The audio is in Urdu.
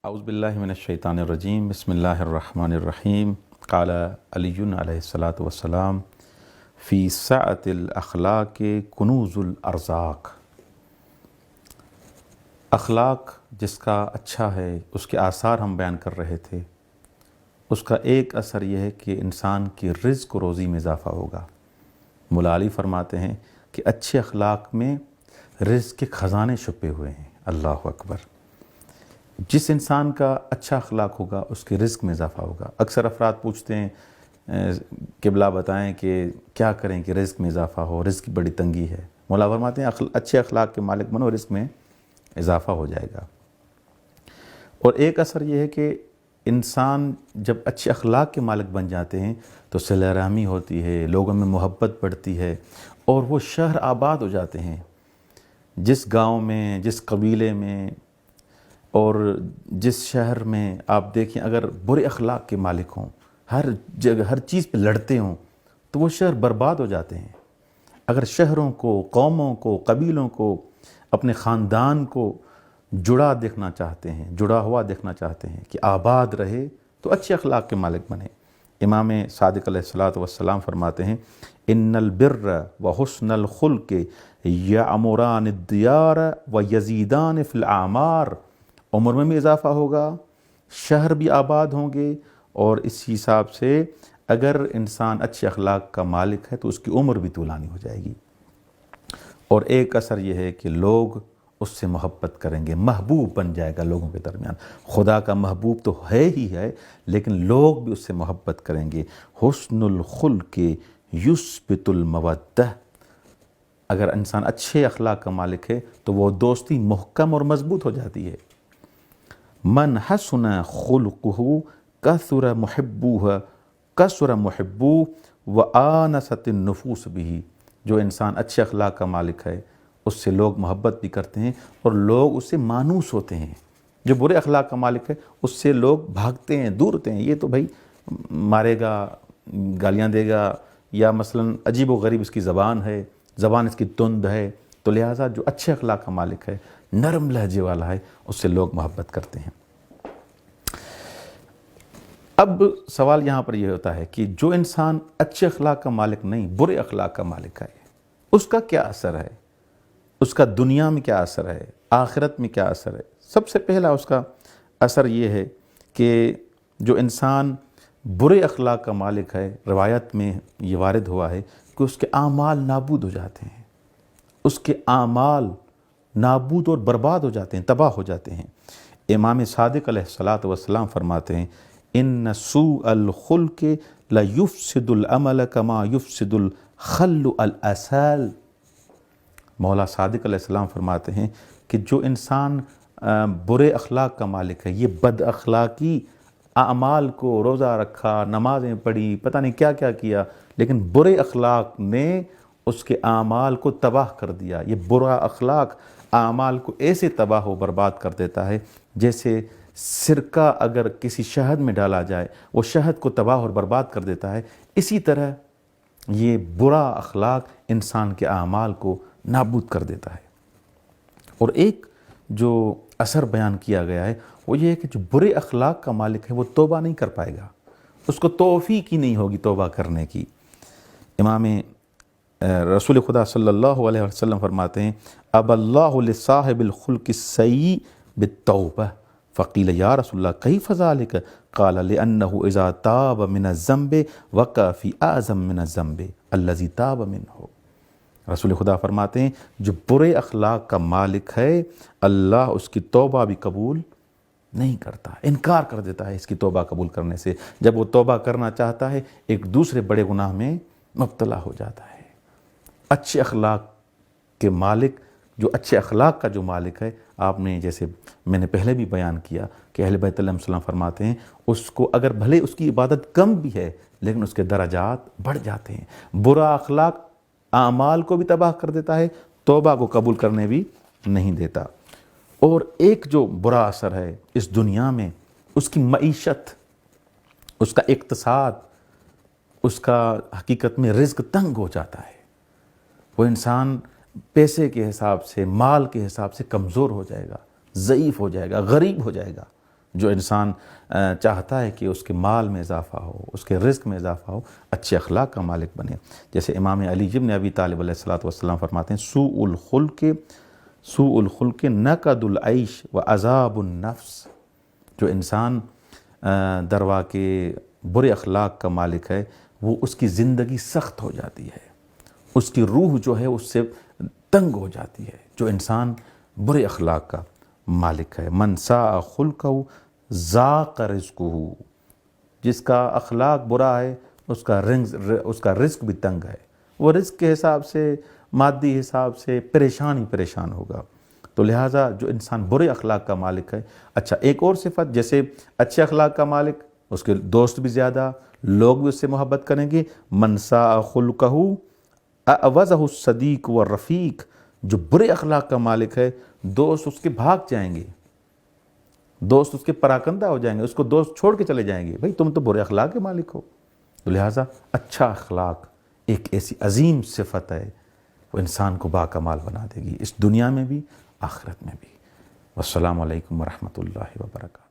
اعوذ باللہ من الشیطان الرجیم بسم اللہ الرحمن الرحیم قال علی علیہ الصلاۃ والسلام فی سعۃ الاخلاق کنوز الارزاق۔ اخلاق جس کا اچھا ہے اس کے آثار ہم بیان کر رہے تھے۔ اس کا ایک اثر یہ ہے کہ انسان کی رزق و روزی میں اضافہ ہوگا۔ مولا علی فرماتے ہیں کہ اچھے اخلاق میں رزق کے خزانے چھپے ہوئے ہیں۔ اللہ اکبر۔ جس انسان کا اچھا اخلاق ہوگا اس کے رزق میں اضافہ ہوگا۔ اکثر افراد پوچھتے ہیں قبلہ بتائیں کہ کیا کریں کہ رزق میں اضافہ ہو، رزق کی بڑی تنگی ہے۔ مولا فرماتے ہیں اچھے اخلاق کے مالک بنو، رزق میں اضافہ ہو جائے گا۔ اور ایک اثر یہ ہے کہ انسان جب اچھے اخلاق کے مالک بن جاتے ہیں تو صلہ رحمی ہوتی ہے، لوگوں میں محبت بڑھتی ہے اور وہ شہر آباد ہو جاتے ہیں۔ جس گاؤں میں، جس قبیلے میں اور جس شہر میں آپ دیکھیں اگر برے اخلاق کے مالک ہوں، ہر جگہ ہر چیز پہ لڑتے ہوں تو وہ شہر برباد ہو جاتے ہیں۔ اگر شہروں کو، قوموں کو، قبیلوں کو، اپنے خاندان کو جڑا دیکھنا چاہتے ہیں، جڑا ہوا دیکھنا چاہتے ہیں کہ آباد رہے تو اچھے اخلاق کے مالک بنے۔ امام صادق علیہ الصلاۃ والسلام فرماتے ہیں ان البر وحسن الخلق یعمران الدیار ویزیدان فی الاعمار۔ عمر میں بھی اضافہ ہوگا، شہر بھی آباد ہوں گے، اور اس حساب سے اگر انسان اچھے اخلاق کا مالک ہے تو اس کی عمر بھی طولانی ہو جائے گی۔ اور ایک اثر یہ ہے کہ لوگ اس سے محبت کریں گے، محبوب بن جائے گا لوگوں کے درمیان۔ خدا کا محبوب تو ہے ہی ہے، لیکن لوگ بھی اس سے محبت کریں گے۔ حسن الخلق یثبت المودہ۔ اگر انسان اچھے اخلاق کا مالک ہے تو وہ دوستی محکم اور مضبوط ہو جاتی ہے۔ من حسن خلقہ کثر محبوہ وآنست النفوس بہ۔ جو انسان اچھے اخلاق کا مالک ہے اس سے لوگ محبت بھی کرتے ہیں اور لوگ اس سے مانوس ہوتے ہیں۔ جو برے اخلاق کا مالک ہے اس سے لوگ بھاگتے ہیں، دور ہوتے ہیں، یہ تو بھائی مارے گا، گالیاں دے گا، یا مثلا عجیب و غریب اس کی زبان ہے، زبان اس کی تند ہے، تو لہٰذا جو اچھے اخلاق کا مالک ہے، نرم لہجے والا ہے، اس سے لوگ محبت کرتے ہیں۔ اب سوال یہاں پر یہ ہوتا ہے کہ جو انسان اچھے اخلاق کا مالک نہیں، برے اخلاق کا مالک ہے، اس کا کیا اثر ہے؟ اس کا دنیا میں کیا اثر ہے؟ آخرت میں کیا اثر ہے؟ سب سے پہلا اس کا اثر یہ ہے کہ جو انسان برے اخلاق کا مالک ہے، روایت میں یہ وارد ہوا ہے کہ اس کے اعمال نابود ہو جاتے ہیں، اس کے اعمال نابود اور برباد ہو جاتے ہیں، تباہ ہو جاتے ہیں۔ امام صادق علیہ الصلاۃ والسلام فرماتے ہیں ان سوء الخلق لیفسد العمل کما یفسد الخل العسل۔ مولا صادق علیہ السلام فرماتے ہیں کہ جو انسان برے اخلاق کا مالک ہے، یہ بد اخلاقی اعمال کو، روزہ رکھا، نمازیں پڑھی، پتہ نہیں کیا کیا کیا، لیکن برے اخلاق نے اس کے اعمال کو تباہ کر دیا۔ یہ برا اخلاق اعمال کو ایسے تباہ و برباد کر دیتا ہے جیسے سرکہ اگر کسی شہد میں ڈالا جائے وہ شہد کو تباہ اور برباد کر دیتا ہے، اسی طرح یہ برا اخلاق انسان کے اعمال کو نابود کر دیتا ہے۔ اور ایک جو اثر بیان کیا گیا ہے وہ یہ ہے کہ جو برے اخلاق کا مالک ہے وہ توبہ نہیں کر پائے گا، اس کو توفیق ہی نہیں ہوگی توبہ کرنے کی۔ امام رسول خدا صلی اللہ علیہ وسلم فرماتے ہیں اب اللہ لصاحب الخلق السیء بالتوبہ فقیل یا رسول اللہ کیف ذلک قال لأنہ اذا تاب من الذنب وقع فی اعظم من الذنب الذی تاب منہ۔ رسول خدا فرماتے ہیں جو برے اخلاق کا مالک ہے اللہ اس کی توبہ بھی قبول نہیں کرتا، انکار کر دیتا ہے اس کی توبہ قبول کرنے سے۔ جب وہ توبہ کرنا چاہتا ہے ایک دوسرے بڑے گناہ میں مبتلا ہو جاتا ہے۔ اچھے اخلاق کے مالک، جو اچھے اخلاق کا جو مالک ہے، آپ نے جیسے میں نے پہلے بھی بیان کیا کہ اہل بیت علیہ السلام فرماتے ہیں اس کو اگر بھلے اس کی عبادت کم بھی ہے لیکن اس کے درجات بڑھ جاتے ہیں۔ برا اخلاق اعمال کو بھی تباہ کر دیتا ہے، توبہ کو قبول کرنے بھی نہیں دیتا۔ اور ایک جو برا اثر ہے اس دنیا میں، اس کی معیشت، اس کا اقتصاد، اس کا حقیقت میں رزق تنگ ہو جاتا ہے۔ وہ انسان پیسے کے حساب سے، مال کے حساب سے کمزور ہو جائے گا، ضعیف ہو جائے گا، غریب ہو جائے گا۔ جو انسان چاہتا ہے کہ اس کے مال میں اضافہ ہو، اس کے رزق میں اضافہ ہو، اچھے اخلاق کا مالک بنے۔ جیسے امام علی ابن ابی طالب علیہ الصلوۃ والسلام فرماتے ہیں سوء الخلق نقد العیش و عذاب النفس۔ جو انسان دروا کے برے اخلاق کا مالک ہے، وہ اس کی زندگی سخت ہو جاتی ہے، اس کی روح جو ہے اس سے تنگ ہو جاتی ہے۔ جو انسان برے اخلاق کا مالک ہے، من ساء خلقہ ذاق رزقہ، جس کا اخلاق برا ہے اس کا رزق بھی تنگ ہے، وہ رزق کے حساب سے، مادی حساب سے پریشان ہوگا۔ تو لہٰذا جو انسان برے اخلاق کا مالک ہے، اچھا ایک اور صفت، جیسے اچھے اخلاق کا مالک، اس کے دوست بھی زیادہ، لوگ بھی اس سے محبت کریں گے۔ من ساء خلقہ اعوزہ الصدیق والرفیق، جو برے اخلاق کا مالک ہے، دوست اس کے بھاگ جائیں گے، دوست اس کے پراکندہ ہو جائیں گے، اس کو دوست چھوڑ کے چلے جائیں گے، بھئی تم تو برے اخلاق کے مالک ہو۔ تو لہٰذا اچھا اخلاق ایک ایسی عظیم صفت ہے، وہ انسان کو باکمال بنا دے گی، اس دنیا میں بھی آخرت میں بھی۔ والسلام علیکم ورحمۃ اللہ وبرکاتہ۔